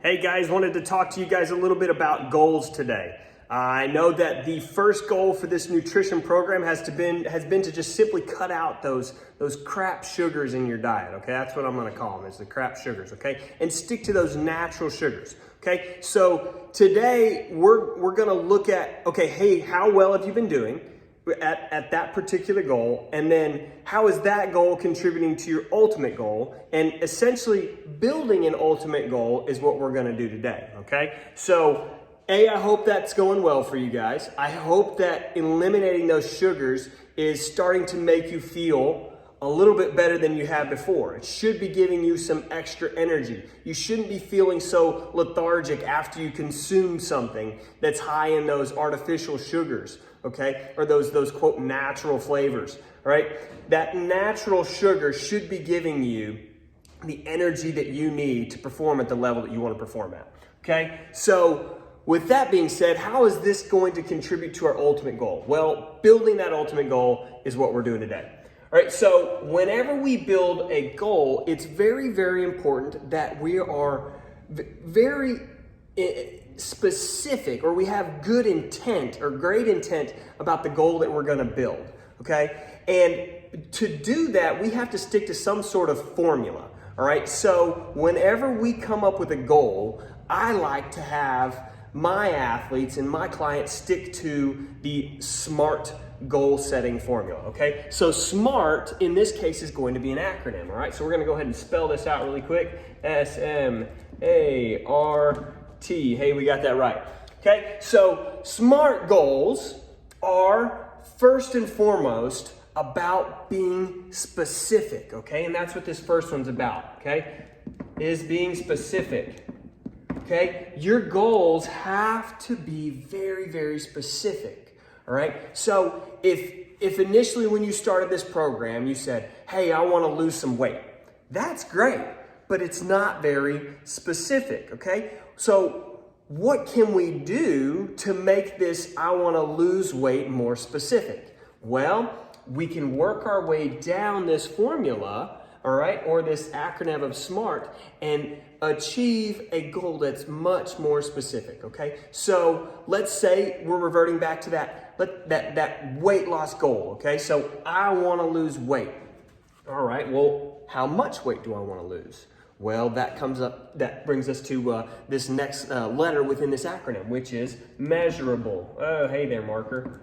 Hey guys, wanted to talk to you guys a little bit about goals today. I know that the first goal for this nutrition program has been to just simply cut out those crap sugars in your diet, okay? That's what I'm gonna call them, is the crap sugars, okay? And stick to those natural sugars, okay? So today we're gonna look at, okay, hey, how well have you been doing at that particular goal, and then how is that goal contributing to your ultimate goal? And essentially building an ultimate goal is what we're going to do today, okay? So I hope that's going well for you guys. I hope that eliminating those sugars is starting to make you feel a little bit better than you have before. It should be giving you some extra energy. You shouldn't be feeling so lethargic after you consume something that's high in those artificial sugars, okay? Or those quote natural flavors, right? That natural sugar should be giving you the energy that you need to perform at the level that you want to perform at, okay? So with that being said, how is this going to contribute to our ultimate goal? Well, building that ultimate goal is what we're doing today. All right, so whenever we build a goal, it's very, very important that we are very specific, or we have good intent or great intent about the goal that we're gonna build, okay? And to do that, we have to stick to some sort of formula, all right? So whenever we come up with a goal, I like to have my athletes and my clients stick to the SMART goal setting formula, okay? So SMART in this case is going to be an acronym, all right? So we're gonna go ahead and spell this out really quick. S.M.A.R.T. Hey, we got that right, okay? So SMART goals are first and foremost about being specific, okay? And that's what this first one's about, okay? Is being specific, okay? Your goals have to be very, very specific. All right. So if initially when you started this program, you said, hey, I want to lose some weight, that's great, but it's not very specific. Okay. So what can we do to make this I want to lose weight more specific? Well, we can work our way down this formula, all right, or this acronym of SMART, and achieve a goal that's much more specific, okay? So let's say we're reverting back to that weight loss goal, okay? So I want to lose weight. All right, well, how much weight do I want to lose? Well, that brings us to this next letter within this acronym, which is measurable. Oh, hey there, marker.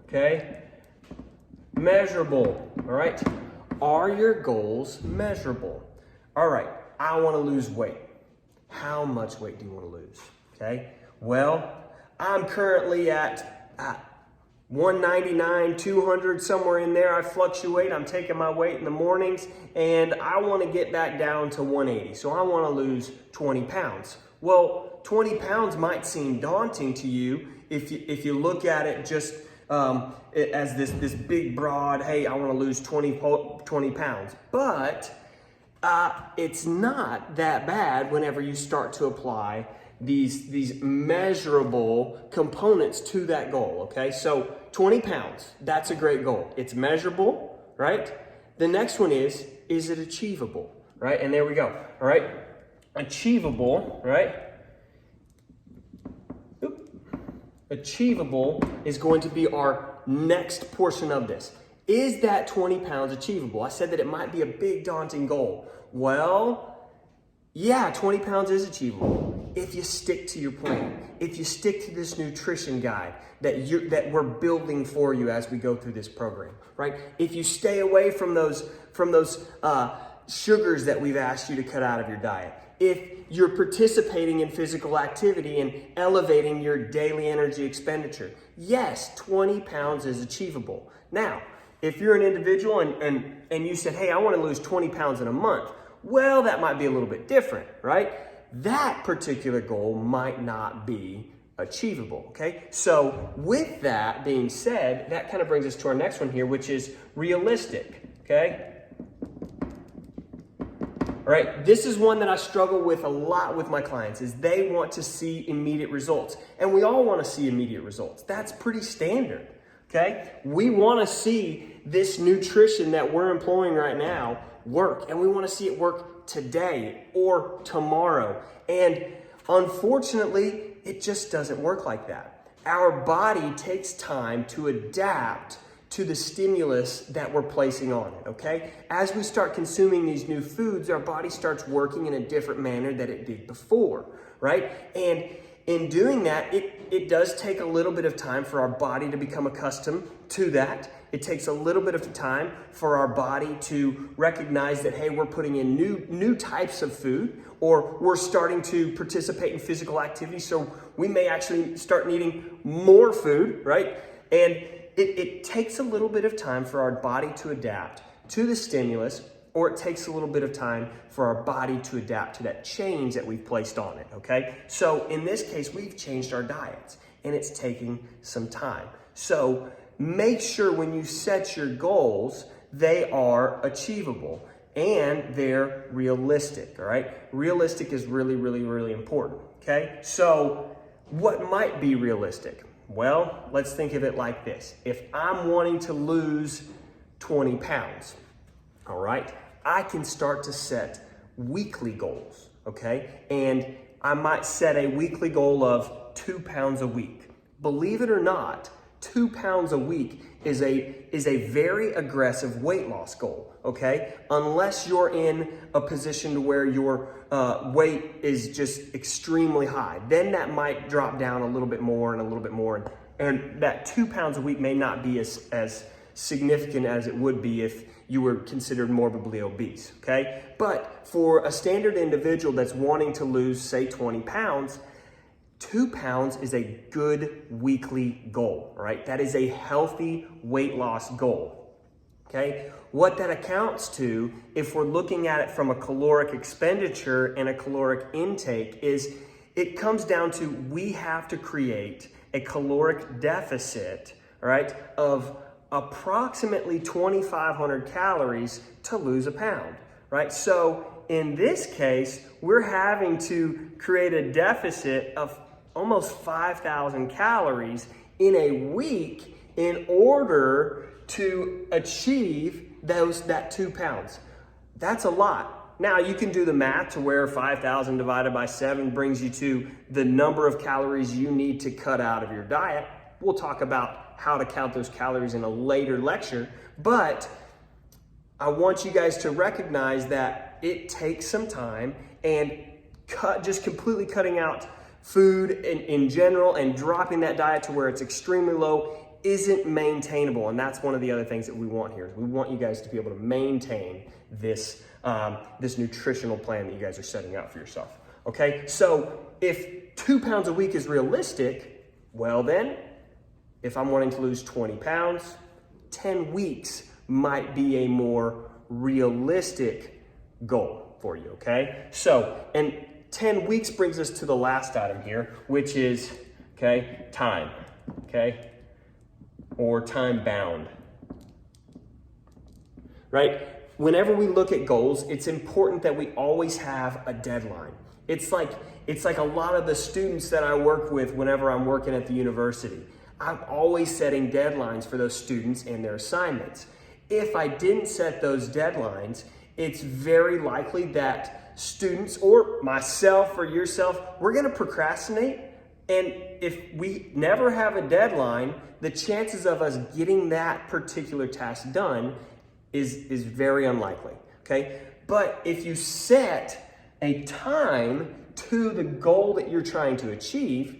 Okay, measurable, all right? Are your goals measurable? All right, I want to lose weight. How much weight do you want to lose? Okay, well, I'm currently at 199, 200, somewhere in there. I fluctuate. I'm taking my weight in the mornings, and I want to get back down to 180. So I want to lose 20 pounds. Well, 20 pounds might seem daunting to you if you look at it just as this big, broad, hey, I want to lose 20 pounds. But it's not that bad whenever you start to apply these measurable components to that goal, okay? So 20 pounds, that's a great goal. It's measurable, right? The next one is it achievable, right? And there we go, all right? Achievable, right? Achievable is going to be our next portion of this. Is that 20 pounds achievable? I said that it might be a big, daunting goal. Well, yeah, 20 pounds is achievable if you stick to your plan, if you stick to this nutrition guide that we're building for you as we go through this program, right? If you stay away from those sugars that we've asked you to cut out of your diet, if you're participating in physical activity and elevating your daily energy expenditure, yes, 20 pounds is achievable. Now, if you're an individual and you said, hey, I want to lose 20 pounds in a month, well, that might be a little bit different, right? That particular goal might not be achievable, okay? So with that being said, that kind of brings us to our next one here, which is realistic, okay? All right, this is one that I struggle with a lot with my clients, is they want to see immediate results. And we all want to see immediate results. That's pretty standard, okay? We want to see this nutrition that we're employing right now work, and we want to see it work today or tomorrow. And unfortunately, it just doesn't work like that. Our body takes time to adapt to the stimulus that we're placing on it, okay? As we start consuming these new foods, our body starts working in a different manner than it did before, right? And in doing that, it does take a little bit of time for our body to become accustomed to that. It takes a little bit of time for our body to recognize that, hey, we're putting in new types of food, or we're starting to participate in physical activity, so we may actually start needing more food, right? And it takes a little bit of time for our body to adapt to the stimulus, or it takes a little bit of time for our body to adapt to that change that we've placed on it, okay? So in this case, we've changed our diets, and it's taking some time. So make sure when you set your goals, they are achievable and they're realistic, all right? Realistic is really, really, really important, okay? So what might be realistic? Well, let's think of it like this. If I'm wanting to lose 20 pounds, all right, I can start to set weekly goals, okay? And I might set a weekly goal of 2 pounds a week. Believe it or not, 2 pounds a week is a very aggressive weight loss goal, okay? Unless you're in a position to where your weight is just extremely high, then that might drop down a little bit more and a little bit more. And that 2 pounds a week may not be as significant as it would be if you were considered morbidly obese, okay? But for a standard individual that's wanting to lose, say, 20 pounds, 2 pounds is a good weekly goal, right? That is a healthy weight loss goal, okay? What that accounts to, if we're looking at it from a caloric expenditure and a caloric intake, is it comes down to we have to create a caloric deficit, right, of approximately 2,500 calories to lose a pound, right? So in this case, we're having to create a deficit of almost 5,000 calories in a week in order to achieve that 2 pounds. That's a lot. Now you can do the math to where 5,000 divided by 7 brings you to the number of calories you need to cut out of your diet. We'll talk about how to count those calories in a later lecture, but I want you guys to recognize that it takes some time, and just completely cutting out food in general and dropping that diet to where it's extremely low isn't maintainable. And that's one of the other things that we want here. We want you guys to be able to maintain this nutritional plan that you guys are setting out for yourself. Okay, so if 2 pounds a week is realistic, well then, if I'm wanting to lose 20 pounds, 10 weeks might be a more realistic goal for you, okay? So, and 10 weeks brings us to the last item here, which is, okay, time, okay? Or time bound, right? Whenever we look at goals, it's important that we always have a deadline. It's like a lot of the students that I work with whenever I'm working at the university. I'm always setting deadlines for those students and their assignments. If I didn't set those deadlines, it's very likely that students or myself or yourself, we're gonna procrastinate. And if we never have a deadline, the chances of us getting that particular task done is very unlikely, okay? But if you set a time to the goal that you're trying to achieve,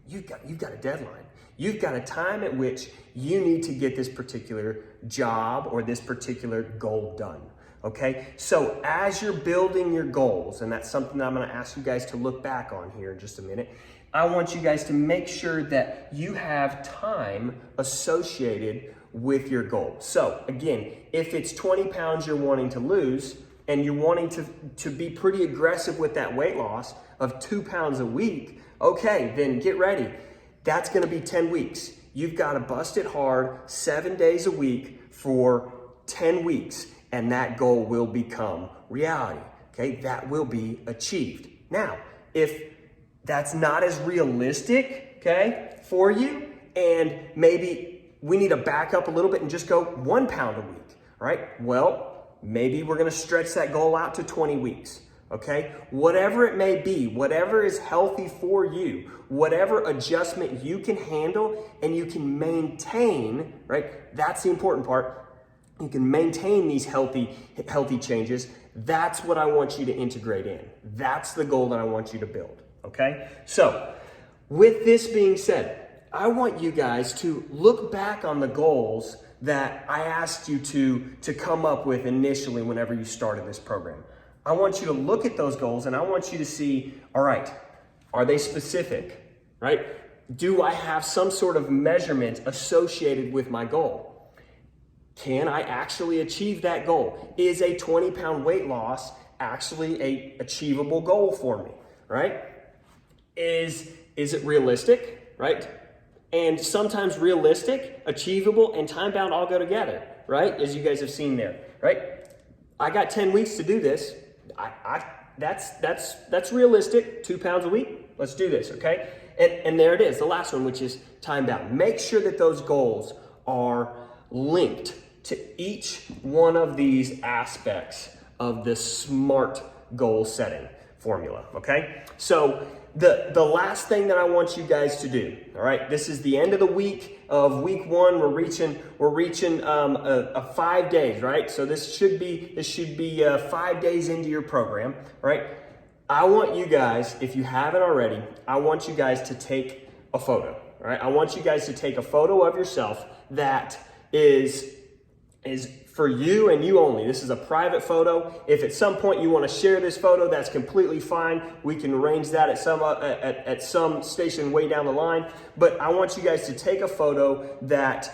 you've got a deadline. You've got a time at which you need to get this particular job or this particular goal done, okay? So as you're building your goals, and that's something that I'm gonna ask you guys to look back on here in just a minute, I want you guys to make sure that you have time associated with your goal. So again, if it's 20 pounds you're wanting to lose, and you're wanting to be pretty aggressive with that weight loss of 2 pounds a week, okay, then get ready. That's gonna be 10 weeks. You've gotta bust it hard 7 days a week for 10 weeks, and that goal will become reality, okay? That will be achieved. Now, if that's not as realistic, okay, for you, and maybe we need to back up a little bit and just go 1 pound a week, all right? Well, Maybe we're gonna stretch that goal out to 20 weeks, okay? Whatever it may be, whatever is healthy for you, whatever adjustment you can handle and you can maintain, right? That's the important part. You can maintain these healthy changes. That's what I want you to integrate in. That's the goal that I want you to build, okay? So with this being said, I want you guys to look back on the goals that I asked you to come up with initially whenever you started this program. I want you to look at those goals and I want you to see, all right, are they specific, right? Do I have some sort of measurement associated with my goal? Can I actually achieve that goal? Is a 20-pound weight loss actually a achievable goal for me, right? Is it realistic, right? And sometimes realistic, achievable, and time-bound all go together, right? As you guys have seen there, right? I got 10 weeks to do this. That's realistic, 2 pounds a week. Let's do this, okay? And there it is, the last one, which is time-bound. Make sure that those goals are linked to each one of these aspects of the SMART goal setting formula, okay? So the last thing that I want you guys to do, all right, this is the end of the week of week 1. We're reaching 5 days, right? So this should be 5 days into your program, right? I want you guys, if you haven't already, I want you guys to take a photo, all right? I want you guys to take a photo of yourself that is for you and you only. This is a private photo. If at some point you want to share this photo, that's completely fine. We can arrange that at some station way down the line. But I want you guys to take a photo that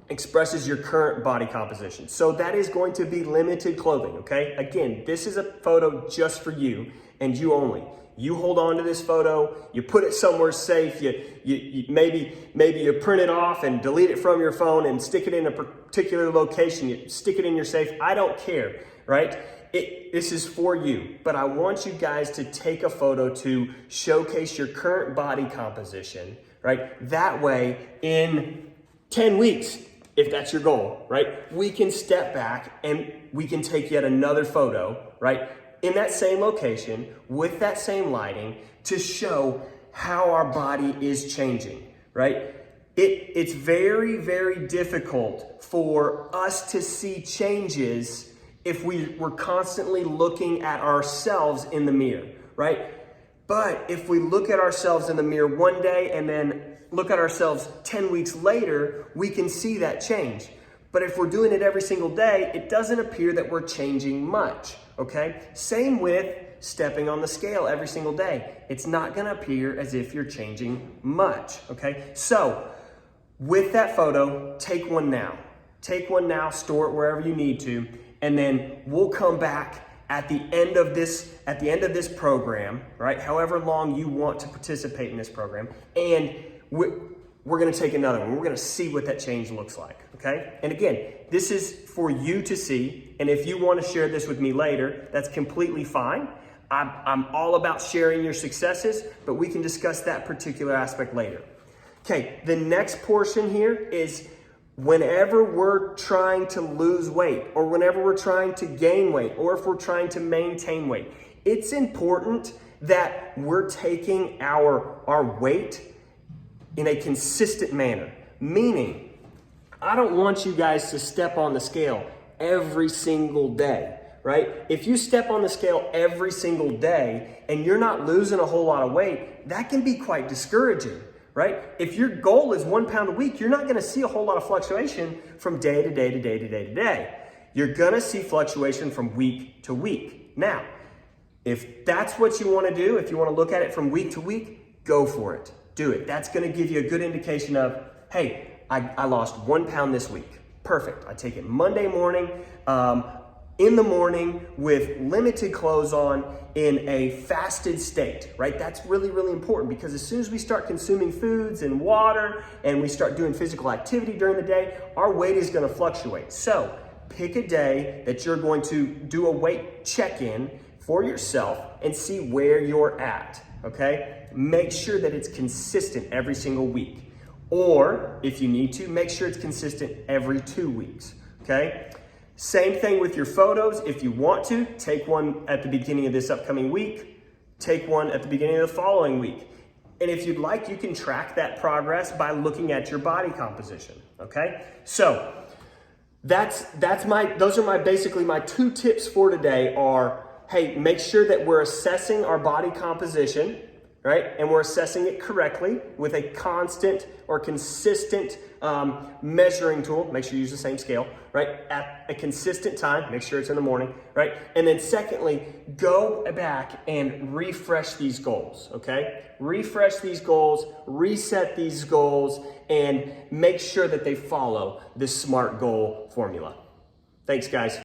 expresses your current body composition. So that is going to be limited clothing, okay? Again, this is a photo just for you and you only. You hold on to this photo, you put it somewhere safe, you maybe you print it off and delete it from your phone and stick it in a particular location, you stick it in your safe. I don't care, right? This is for you, but I want you guys to take a photo to showcase your current body composition, right? That way, in 10 weeks, if that's your goal, right? We can step back and we can take yet another photo, right? In that same location, with that same lighting, to show how our body is changing, right? It's very, very difficult for us to see changes if we're constantly looking at ourselves in the mirror, right? But if we look at ourselves in the mirror one day and then look at ourselves 10 weeks later, we can see that change. But if we're doing it every single day, it doesn't appear that we're changing much, okay? Same with stepping on the scale every single day. It's not gonna appear as if you're changing much, okay? So with that photo, take one now. Take one now, store it wherever you need to, and then we'll come back at the end of this program, right? However long you want to participate in this program, and we're gonna take another one. We're gonna see what that change looks like, okay? And again, this is for you to see, and if you wanna share this with me later, that's completely fine. I'm all about sharing your successes, but we can discuss that particular aspect later. Okay, the next portion here is whenever we're trying to lose weight, or whenever we're trying to gain weight, or if we're trying to maintain weight, it's important that we're taking our weight in a consistent manner. Meaning, I don't want you guys to step on the scale every single day, right? If you step on the scale every single day and you're not losing a whole lot of weight, that can be quite discouraging, right? If your goal is 1 pound a week, you're not gonna see a whole lot of fluctuation from day to day to day to day to day. You're gonna see fluctuation from week to week. Now, if that's what you wanna do, if you wanna look at it from week to week, go for it. Do it. That's going to give you a good indication of, hey, I lost 1 pound this week. Perfect. I take it Monday morning, in the morning with limited clothes on in a fasted state, right? That's really, really important because as soon as we start consuming foods and water and we start doing physical activity during the day, our weight is going to fluctuate. So pick a day that you're going to do a weight check-in for yourself and see where you're at, okay? Make sure that it's consistent every single week. Or if you need to, make sure it's consistent every 2 weeks, okay? Same thing with your photos. If you want to, take one at the beginning of this upcoming week, take one at the beginning of the following week. And if you'd like, you can track that progress by looking at your body composition, okay? So those are basically my 2 tips for today are, hey, make sure that we're assessing our body composition, right? And we're assessing it correctly with a constant or consistent measuring tool. Make sure you use the same scale, right? At a consistent time, make sure it's in the morning, right? And then secondly, go back and refresh these goals, okay? Refresh these goals, reset these goals, and make sure that they follow this SMART goal formula. Thanks, guys.